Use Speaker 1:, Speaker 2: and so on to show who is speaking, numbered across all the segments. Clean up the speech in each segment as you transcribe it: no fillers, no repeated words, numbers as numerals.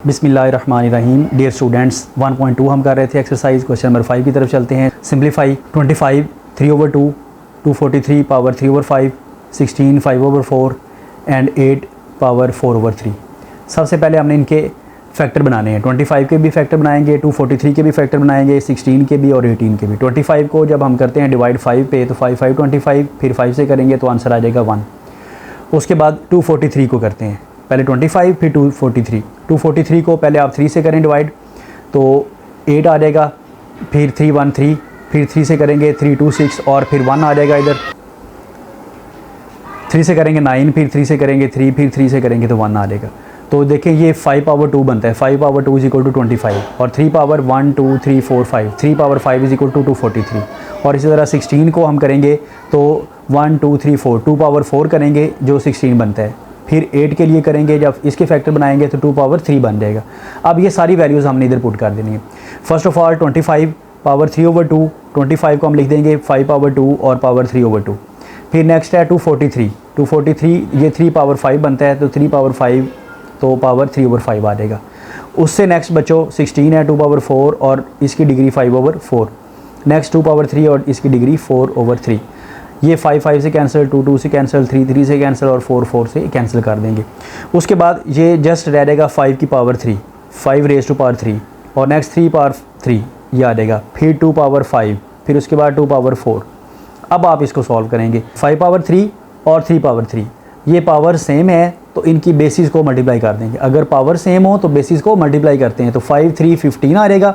Speaker 1: बिस्मिल्लाहिर्रहमानिर्रहीम। Dear students, 1.2 हम कर रहे थे एक्सरसाइज। क्वेश्चन नंबर 5 की तरफ चलते हैं। Simplify 25 3/2, 243 power 3/5, 16 5/4 and 8 power 4/3। सबसे पहले हमने इनके फैक्टर बनाने हैं। 25 के भी फैक्टर बनाएंगे, 243 के भी फैक्टर बनाएंगे, 16 के भी और 18 के भी। 25 को जब हम करते हैं डिवाइड 5 पे तो 5 5 25, फिर 5 से करेंगे तो आंसर आ जाएगा 1। उसके बाद 243 को करते हैं, पहले 25 फिर 243। 243 को पहले आप 3 से करें डिवाइड तो 8 आ जाएगा, फिर 3 1 3, फिर 3 से करेंगे 3 2 6 और फिर 1 आ जाएगा इधर। 3 से करेंगे 9, फिर 3 से करेंगे 3, फिर 3 से करेंगे तो 1 आ जाएगा। तो देखें ये 5 पावर 2 बनता है। 5 पावर 2 इज इक्वल टू 25 और 3 power 1 2 3 4 5, 3 power 5 is equal to 243। और इसी तरह 16 को हम करेंगे तो 1 2 3 4, 2 पावर 4 करेंगे जो 16 बनता है। फिर 8 के लिए करेंगे, जब इसके फैक्टर बनाएंगे तो 2 पावर 3 बन जाएगा। अब ये सारी वैल्यूज़ हमने इधर पुट कर देनी है। फर्स्ट ऑफ ऑल 25 पावर 3/2, 25 को हम लिख देंगे 5 पावर 2 और पावर 3/2। फिर नेक्स्ट है 243, 243 ये 3 पावर 5 बनता है तो 3 पावर 5 तो पावर 3/5 आ जाएगा। उससे नेक्स्ट बच्चों 16 है 2 पावर 4 और इसकी डिग्री 5/4। नेक्स्ट 2 पावर 3 और इसकी डिग्री 4/3। ये 5 5 से कैंसिल, 2 2 से कैंसिल, 3 3 से कैंसिल और 4 4 से कैंसिल कर देंगे। उसके बाद ये जस्ट रह जाएगा 5 की पावर 3, 5 रेज़ टू पावर 3 और नेक्स्ट 3 पावर 3 ये आ जाएगा। फिर 2 पावर 5, फिर उसके बाद 2 पावर 4। अब आप इसको सॉल्व करेंगे। 5 पावर 3 और 3 पावर 3 ये पावर सेम है तो इनकी बेसिस को मल्टीप्लाई कर देंगे। अगर पावर सेम हो तो बेसिस को मल्टीप्लाई करते हैं तो 5 3 15 आ जाएगा,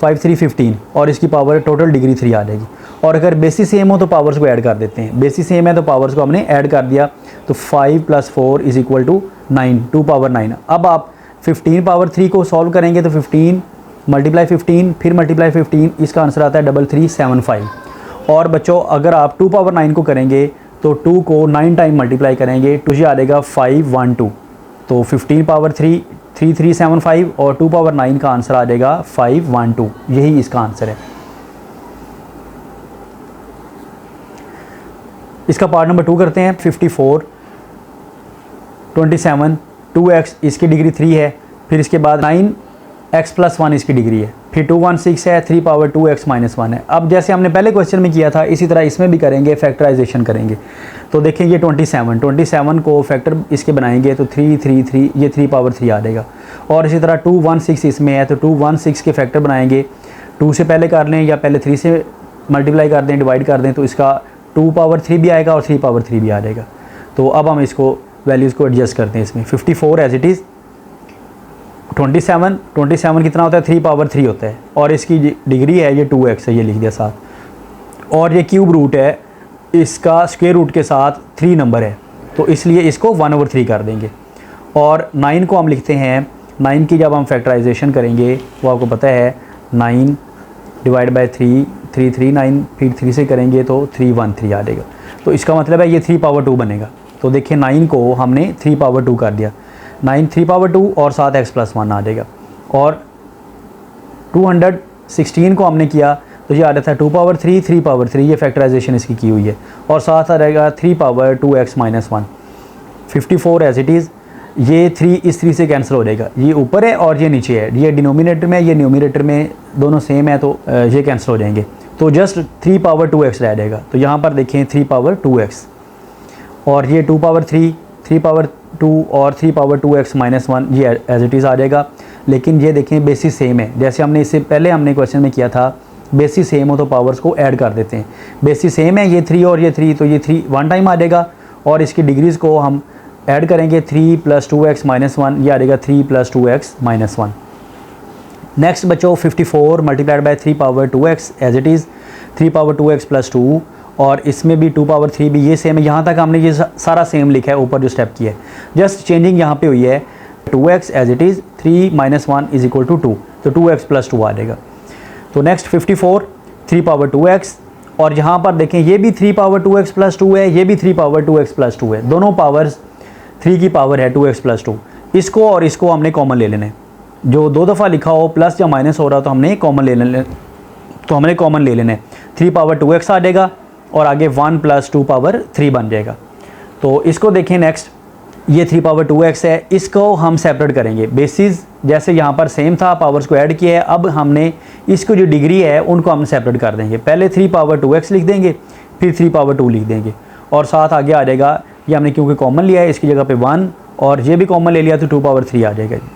Speaker 1: 5 3 15 और इसकी पावर टोटल डिग्री 3 आ जाएगी। और अगर बेसिस सेम हो तो पावर्स को ऐड कर देते हैं। बेसिस सेम है तो पावर्स को हमने ऐड कर दिया तो 5 + 4 इज इक्वल टू 9, 2 पावर 9। अब आप 15 पावर 3 को सॉल्व करेंगे तो 15 मल्टीप्लाई 15 फिर मल्टीप्लाई 15, इसका आंसर आता है 3375। और बच्चों अगर आप 2 पावर 9 को करेंगे तो 2 को 9 टाइम मल्टीप्लाई करेंगे तो ये आ जाएगा 512। तो 15 पावर 3 3375 और 2 पावर 9 का आंसर आ जाएगा 512। यही इसका आंसर है। इसका पार्ट नंबर 2 करते हैं। 54 27 2x इसकी डिग्री 3 है, फिर इसके बाद 9x + 1 इसकी डिग्री है, फिर 216 है, 3 पावर 2x - 1 है। अब जैसे हमने पहले क्वेश्चन में किया था इसी तरह इसमें भी करेंगे, फैक्टराइजेशन करेंगे। तो देखें ये 27 को फैक्टर इसके बनाएंगे तो 3 3 3 ये 3 पावर 3 आ जाएगा। और इसी तरह 216 इसमें है तो 216 के फैक्टर बनाएंगे। 2 से पहले कर लें या पहले 3 से मल्टीप्लाई कर दें, डिवाइड कर दें तो इसका 2 पावर 3 भी आएगा और 3 पावर 3 भी आ जाएगा। तो अब हम इसको वैल्यूज़ को एडजस्ट करते हैं इसमें। 54 एज इट इज़, 27 कितना होता है 3 पावर 3 होता है और इसकी डिग्री है ये 2x है, ये लिख दिया साथ। और ये क्यूब रूट है, इसका स्क्वायर रूट के साथ 3 नंबर है तो इसलिए इसको 1/3 कर देंगे। और 9 को हम लिखते हैं, 9 की जब हम फैक्टराइजेशन करेंगे वो आपको पता है 9 डिवाइड बाई 3 339, फिर 3 से करेंगे तो 313 आ जाएगा। तो इसका मतलब है ये 3 पावर 2 बनेगा। तो देखिए 9 को हमने 3 पावर 2 कर दिया, 9 3 पावर 2 और साथ x + 1 आ जाएगा। और 216 को हमने किया तो ये आ रहा था 2 पावर 3 3 पावर 3, ये फैक्टराइजेशन इसकी की हुई है और साथ आ जाएगा 3 power 2x - 1। 54 as it is, ये 3 इस 3 से कैंसिल हो जाएगा, ये ऊपर है और ये नीचे है, ये डिनोमिनेटर में ये न्यूमिनेटर में दोनों सेम है तो ये कैंसिल हो जाएंगे। तो जस्ट 3 पावर 2x रह जाएगा। तो यहाँ पर देखें 3 पावर 2x और ये 2 पावर 3 3 पावर 2 और 3 पावर 2x - 1 ये एज इट इज़ आ जाएगा। लेकिन ये देखें बेसिस सेम है, जैसे हमने इससे पहले हमने क्वेश्चन में किया था बेसिस सेम हो तो पावर्स को ऐड कर देते हैं। बेसिस सेम है ये 3 और ये 3 तो ये 3 1 टाइम आ जाएगा और इसकी डिग्रीज़ को हम ऐड करेंगे 3 + 2x - 1 ये आ जाएगा 3 + 2x - 1। नेक्स्ट बच्चों 54 multiplied by 3 power 2x as it is, 3 power 2x + 2 और इसमें भी 2 पावर 3 भी ये सेम है। यहाँ तक हमने ये सारा सेम लिखा है, ऊपर जो स्टेप किया है जस्ट चेंजिंग यहाँ पे हुई है। 2x as it is, 3 - 1 is equal to 2 तो 2x + 2 आ जाएगा। तो नेक्स्ट 54 3 पावर 2x और यहाँ पर देखें ये भी 3 पावर 2x + 2 है, ये भी 3 पावर 2x + 2 है, दोनों पावर्स 3 की पावर है 2x + 2। इसको और इसको हमने कॉमन ले लेना है। जो 2 दफ़ा लिखा हो प्लस या माइनस हो रहा तो हमने कॉमन ले लेना है। 3 पावर 2x आ जाएगा और आगे 1 + 2 पावर 3 बन जाएगा। तो इसको देखें नेक्स्ट ये 3 पावर 2x है, इसको हम सेपरेट करेंगे। बेसिस जैसे यहाँ पर सेम था, पावर्स को ऐड किया है, अब हमने इसको जो डिग्री है उनको हम सेपरेट कर देंगे। पहले 3 पावर 2x लिख देंगे, फिर 3 पावर 2 लिख देंगे, और साथ आगे आ जाएगा, ये हमने क्योंकि कॉमन लिया है इसकी जगह पे 1, और ये भी कॉमन ले लिया तो 2 पावर 3 आ जाएगा जी।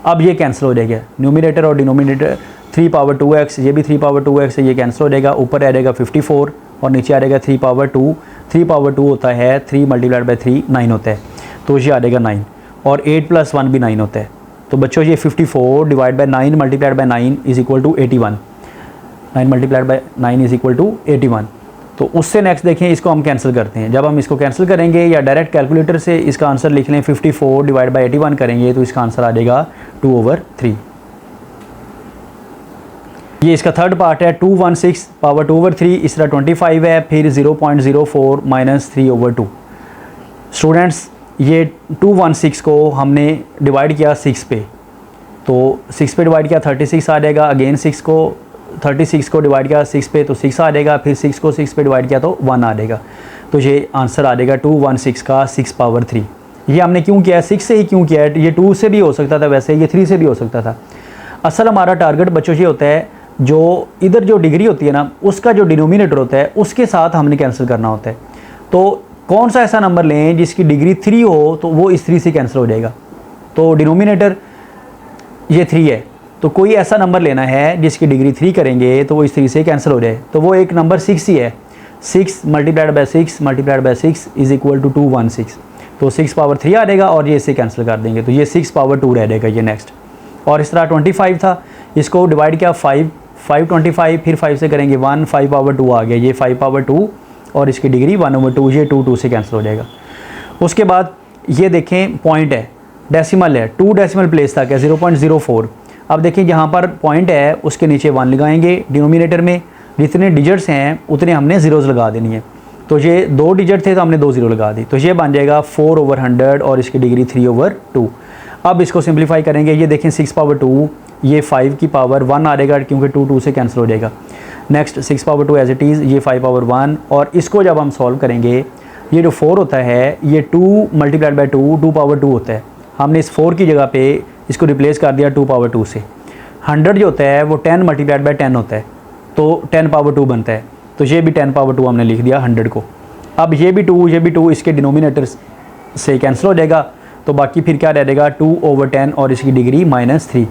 Speaker 1: अब ये कैंसिल हो जाएगा, न्यूमिनेटर और डिनोमिनेटर 3 पावर 2x, ये भी 3 पावर 2x है, ये कैंसिल हो जाएगा। ऊपर आ जाएगा 54 और नीचे आ जाएगा 3 पावर 2। 3 पावर 2 होता है 3 मल्टीप्लाइड बाई 3 9 होता है, तो ये आ जाएगा 9, और 8 + 1 भी 9 होता है। तो बच्चों ये 54 divide by 9 multiplied by 9 is equal to 81। 9 multiplied by 9 is equal to 81। तो उससे नेक्स्ट देखें, इसको हम कैंसिल करते हैं। जब हम इसको कैंसिल करेंगे या डायरेक्ट कैलकुलेटर से इसका आंसर लिख लें, 54 डिवाइड बाई 81 करेंगे तो इसका आंसर आ जाएगा 2/3। ये इसका थर्ड पार्ट है। 216 पावर 2/3, इस तरह 25 है, फिर 0.04 माइनस 3/2। स्टूडेंट्स ये 216 को हमने डिवाइड किया 6 पे, तो 6 पे डिवाइड किया 36 आ जाएगा। अगेन 36 को डिवाइड किया 6 पे तो 6 आ जाएगा, फिर 6 को 6 पे डिवाइड किया तो 1 आ जाएगा। तो ये आंसर आ जाएगा 216 का 6 पावर 3। ये हमने क्यों किया है, 6 से ही क्यों किया है? ये 2 से भी हो सकता था, वैसे ये 3 से भी हो सकता था। असल हमारा टारगेट बच्चों ये होता है, जो इधर जो डिग्री होती है ना, उसका जो डिनोमिनेटर होता है उसके साथ हमने कैंसिल करना होता है। तो कौन सा ऐसा नंबर लें जिसकी डिग्री 3 हो, तो वो इस 3 से कैंसिल हो जाएगा। तो डिनोमिनेटर ये 3 है, तो कोई ऐसा नंबर लेना है जिसकी डिग्री 3 करेंगे तो वो इस 3 से कैंसिल हो जाए। तो वो एक नंबर 6 ही है। 6 multiplied by 6 multiplied by 6 is equal to 216। तो 6 पावर 3 आ जाएगा और ये इसे कैंसिल कर देंगे, तो ये 6 पावर 2 रह जाएगा ये नेक्स्ट। और इस तरह 25 था, इसको डिवाइड किया 5 25, फिर 5 से करेंगे 1, 5 पावर 2 आ गया, ये 5 पावर 2 और इसकी डिग्री 1/2, ये 2 से कैंसिल हो जाएगा। उसके बाद ये देखें पॉइंट है, डेसिमल है, 2 डेसिमल प्लेस तक है 0.04। अब देखिए जहाँ पर पॉइंट है उसके नीचे 1 लगाएंगे। डिनोमिनेटर में जितने डिजिट्स हैं उतने हमने ज़ीरोज़ लगा देनी है। तो ये 2 डिजिट थे तो हमने 2 ज़ीरो लगा दी, तो ये बन जाएगा 4/100 और इसकी डिग्री 3/2। अब इसको सिंप्लीफाई करेंगे, ये देखें 6 पावर 2, ये 5 की पावर 1 आ जाएगा क्योंकि 2 से कैंसिल हो जाएगा। Next 6 power 2 as it is, ये 5 पावर 1, और इसको जब हम सॉल्व करेंगे, ये जो 4 होता है ये 2 मल्टीप्लाइड बाई 2 पावर 2 होता है। हमने इस 4 की जगह पे इसको रिप्लेस कर दिया 2 पावर 2 से। 100 जो होता है वो 10 मल्टीप्लाइड बाई 10 होता है, तो 10 पावर 2 बनता है, तो ये भी 10 पावर 2 हमने लिख दिया 100 को। अब ये भी 2 इसके डिनोमिनेटर से कैंसिल हो जाएगा, तो बाकी फिर क्या रह जाएगा 2/10 और इसकी डिग्री -3।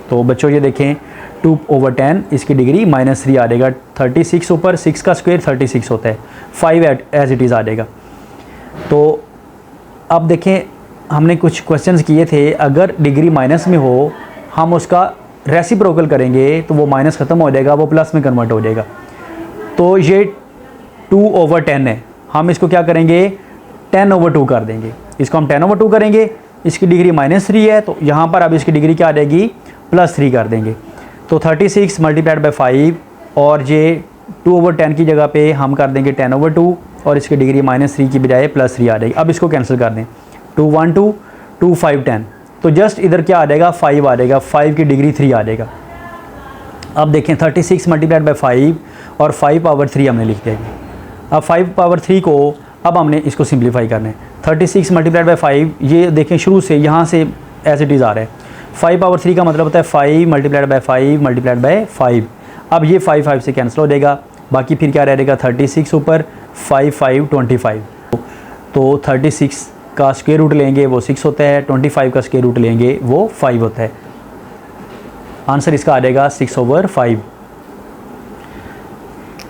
Speaker 1: तो बच्चों ये देखें 2/10 इसकी डिग्री -3 आ जाएगा। 36 ऊपर 6 का स्क्वायर 36 होता है, 5 एज इट इज़ आ जाएगा। तो अब देखें हमने कुछ क्वेश्चंस किए थे, अगर डिग्री माइनस में हो हम उसका रेसिप्रोकल करेंगे तो वो माइनस ख़त्म हो जाएगा, वो प्लस में कन्वर्ट हो जाएगा। तो ये 2/10 है, हम इसको क्या करेंगे 10/2 कर देंगे। इसको हम 10/2 करेंगे, इसकी डिग्री -3 है, तो यहाँ पर अब इसकी डिग्री क्या आ जाएगी +3 कर देंगे। तो 36 मल्टीप्लाइड बाई 5 और ये 2/10 की जगह पे हम कर देंगे 10/2 और इसकी डिग्री -3 की बजाय +3 आ जाएगी। अब इसको कैंसिल कर दें, 2 1 2 2 5 10, तो जस्ट इधर क्या आ जाएगा 5 आ जाएगा, 5 की डिग्री 3 आ जाएगा। अब देखें 36 मल्टीप्लाइड बाई 5 और 5 पावर 3 हमने लिख दिया। अब 5 पावर 3 को अब हमने इसको सिंप्लीफाई करना है। 36 मल्टीप्लाइड बाई 5, ये देखें शुरू से यहाँ से एज इट इज़ आ रहा है। 5 पावर 3 का मतलब होता है 5 मल्टीप्लाइड बाई 5 मल्टीप्लाइड बाई 5। अब ये 5 से कैंसिल हो जाएगा, बाकी फिर क्या रह जाएगा 36 ऊपर 5 5 25। तो 36 का स्क्वायर रूट लेंगे वो 6 होता है, 25 का स्क्वायर रूट लेंगे वो 5 होता है। आंसर इसका आ जाएगा 6/5।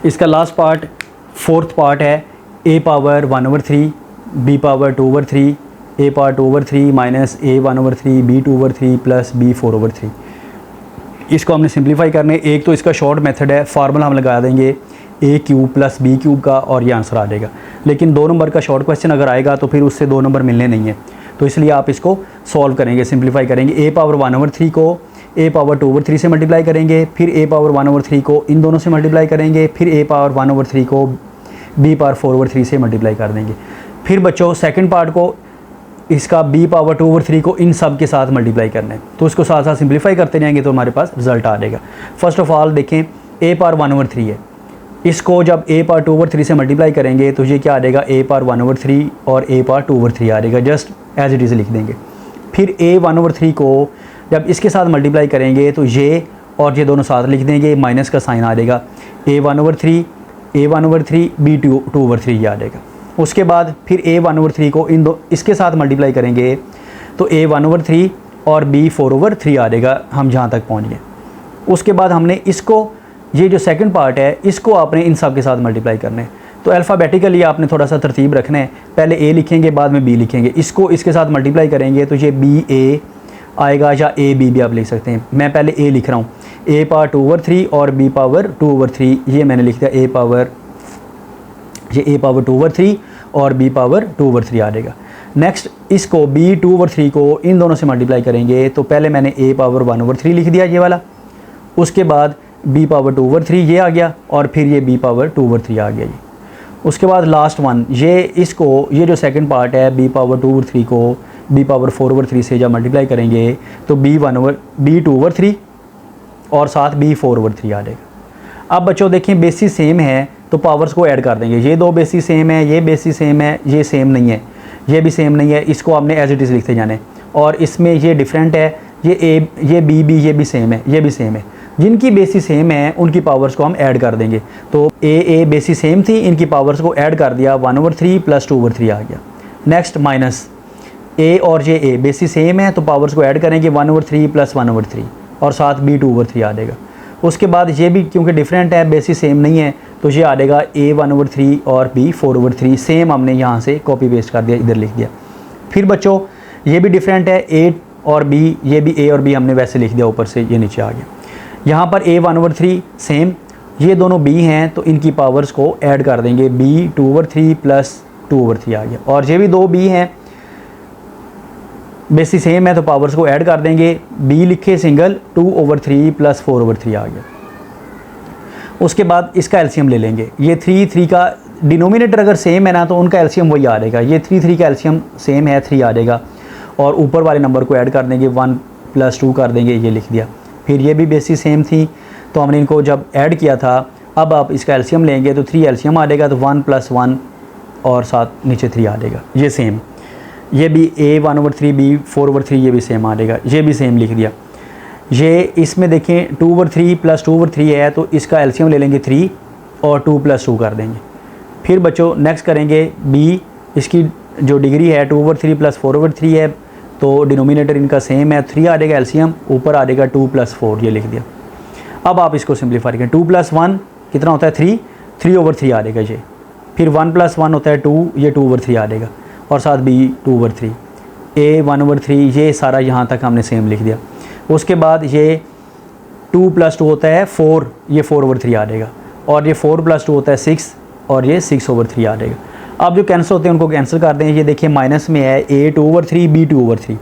Speaker 1: इसका लास्ट पार्ट 4th पार्ट है, a power 1/3 b power 2/3 a power 2/3 minus a 1/3 b 2/3 plus b 4/3। इसको हमने सिंप्लीफाई करने, एक तो इसका शॉर्ट मेथड है, फार्मूला हम लगा देंगे a³ प्लस b³ का और ये आंसर आ जाएगा। लेकिन 2 नंबर का शॉर्ट क्वेश्चन अगर आएगा तो फिर उससे 2 नंबर मिलने नहीं है, तो इसलिए आप इसको सॉल्व करेंगे, सिंप्लीफाई करेंगे। a पावर 1/3 को a पावर 2/3 से मल्टीप्लाई करेंगे, फिर a पावर 1/3 को इन दोनों से मल्टीप्लाई करेंगे, फिर a पावर 1/3 को b पावर 4/3 से मल्टीप्लाई कर देंगे। फिर बच्चों सेकंड पार्ट को इसका b पावर 2/3 को इन सब के साथ मल्टीप्लाई करना है, तो इसको साथ साथ सिंप्लीफाई करते जाएंगे तो हमारे पास रिजल्ट आ जाएगा। फर्स्ट ऑफ ऑल देखें a पावर 1/3 है, इसको जब a पावर 2/3 से मल्टीप्लाई करेंगे तो ये क्या आ जाएगा a पावर 1/3 और a पावर 2/3 आ जाएगा। जस्ट एज इट इज़ लिख देंगे। फिर a1/3 को जब इसके साथ मल्टीप्लाई करेंगे तो ये और ये दोनों साथ लिख देंगे, माइनस का साइन आ जाएगा, a1/3 b2/3 ये आ जाएगा। उसके बाद फिर a1/3 को इसके साथ मल्टीप्लाई करेंगे तो a1/3 और b4/3 आ जाएगा, हम जहाँ तक पहुँच गए। उसके बाद हमने इसको, ये जो सेकंड पार्ट है, इसको आपने इन सब के साथ मल्टीप्लाई करना है। तो अल्फ़ाबेटिकली आपने थोड़ा सा तरतीब रखना है, पहले a लिखेंगे बाद में b लिखेंगे, इसको इसके साथ मल्टीप्लाई करेंगे तो ये ba आएगा या ab भी आप लिख सकते हैं। मैं पहले a लिख रहा हूँ, a पावर 2/3 और b पावर 2/3, ये मैंने लिख दिया a पावर 2/3 और b पावर 2/3 आ जाएगा। नेक्स्ट इसको b 2/3 को इन दोनों से मल्टीप्लाई करेंगे तो पहले मैंने a पावर 1/3 लिख दिया ये वाला, उसके बाद b पावर 2/3 ये आ गया और फिर ये b पावर 2/3 आ गया ये। उसके बाद लास्ट वन, ये जो सेकंड पार्ट है b पावर 2/3 को b पावर 4/3 से जब मल्टीप्लाई करेंगे तो b 2/3 और साथ b 4/3 आ जाएगा। अब बच्चों देखें बेसिस सेम है तो पावर्स को ऐड कर देंगे, ये दो बेसिस सेम है, ये बेसिस सेम है, ये सेम नहीं है, ये भी सेम नहीं है, इसको आपने एज इट इज़ लिखते जाने। और इसमें ये डिफरेंट है, ये b ये भी सेम है, ये भी सेम है। जिनकी बेसिस सेम है उनकी पावर्स को हम ऐड कर देंगे। तो a बेसिस सेम थी, इनकी पावर्स को ऐड कर दिया, 1/3 + 2/3 आ गया। नेक्स्ट माइनस a और ये a बेसिस सेम है तो पावर्स को ऐड करेंगे, 1/3 + 1/3 और साथ b 2/3 आ जाएगा। उसके बाद ये भी क्योंकि डिफरेंट है, बेसिस सेम नहीं है, तो ये आ जाएगा a 1/3 और b 4/3, सेम हमने यहाँ से कॉपी पेस्ट कर दिया, इधर लिख दिया। फिर बच्चों ये भी डिफरेंट है, a और b, ये भी a और b हमने वैसे लिख दिया, ऊपर से ये नीचे आ गया। यहाँ पर a 1/3 सेम, ये दोनों b हैं तो इनकी पावर्स को ऐड कर देंगे, b 2/3 + 2/3 आ गया। और ये भी दो b हैं, बेसिस सेम है तो पावर्स को ऐड कर देंगे, b लिखे सिंगल, 2/3 + 4/3 आ गया। उसके बाद इसका एलसीएम ले लेंगे, ये 3 का डिनोमिनेटर अगर सेम है ना तो उनका एलसीएम वही आ जाएगा, ये 3 का एलसीएम सेम है, 3 आ जाएगा। और ऊपर वाले नंबर को ऐड कर देंगे, 1 + 2 कर देंगे, ये लिख दिया। फिर ये भी बेसिस सेम थी तो हमने इनको जब ऐड किया था, अब आप इसका एलसीएम लेंगे तो 3 एलसीएम आ जाएगा, तो 1 + 1 और साथ नीचे 3 आ जाएगा, ये सेम। ये भी a 1/3 b 4/3 ये भी सेम आ जाएगा, ये भी सेम लिख दिया। ये इसमें देखें 2/3 + 2/3 है तो इसका एलसीएम ले लेंगे 3 और 2 + 2 कर देंगे। फिर बच्चों नेक्स्ट करेंगे b, इसकी जो डिग्री है 2/3 + 4/3 है तो डिनोमिनेटर इनका सेम है, 3 आ जाएगा एलसीएम, ऊपर आ जाएगा 2 + 4, ये लिख दिया। अब आप इसको सिंप्लीफाई करें, 2 + 1 कितना होता है 3/3 आ जाएगा ये। फिर 1 + 1 होता है 2, ये 2/3 आ जाएगा और साथ b 2/3, a 1/3, ये सारा यहाँ तक हमने सेम लिख दिया। उसके बाद ये 2 + 2 होता है 4, ये 4/3 आ जाएगा। और ये 4 + 2 होता है 6 और ये 6/3 आ जाएगा। अब जो कैंसिल होते हैं उनको कैंसिल कर दें। ये देखिए माइनस में है a 2/3 b 2/3,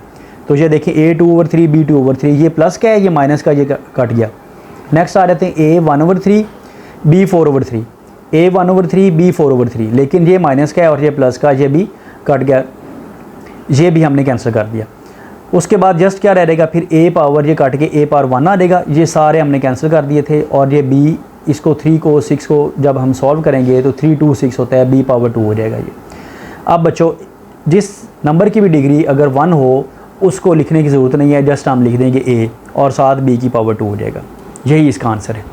Speaker 1: तो ये देखिए a 2/3 b 2/3, ये प्लस का है, ये माइनस का, ये कट गया। नेक्स्ट आ जाते हैं a 1/3 b 4/3, a 1/3 b 4/3, लेकिन ये माइनस का है और ये प्लस का, ये भी कट गया, ये भी हमने कैंसिल कर दिया। उसके बाद जस्ट क्या रह जाएगा, फिर a पावर ये काट के a पावर 1 आ जाएगा, ये सारे हमने कैंसिल कर दिए थे। और ये b, इसको 3 को 6 को जब हम सॉल्व करेंगे तो 3 2 6 होता है, b पावर 2 हो जाएगा ये। अब बच्चों जिस नंबर की भी डिग्री अगर 1 हो उसको लिखने की ज़रूरत नहीं है, जस्ट हम लिख देंगे a और साथ b की पावर 2 हो जाएगा, यही इसका आंसर है।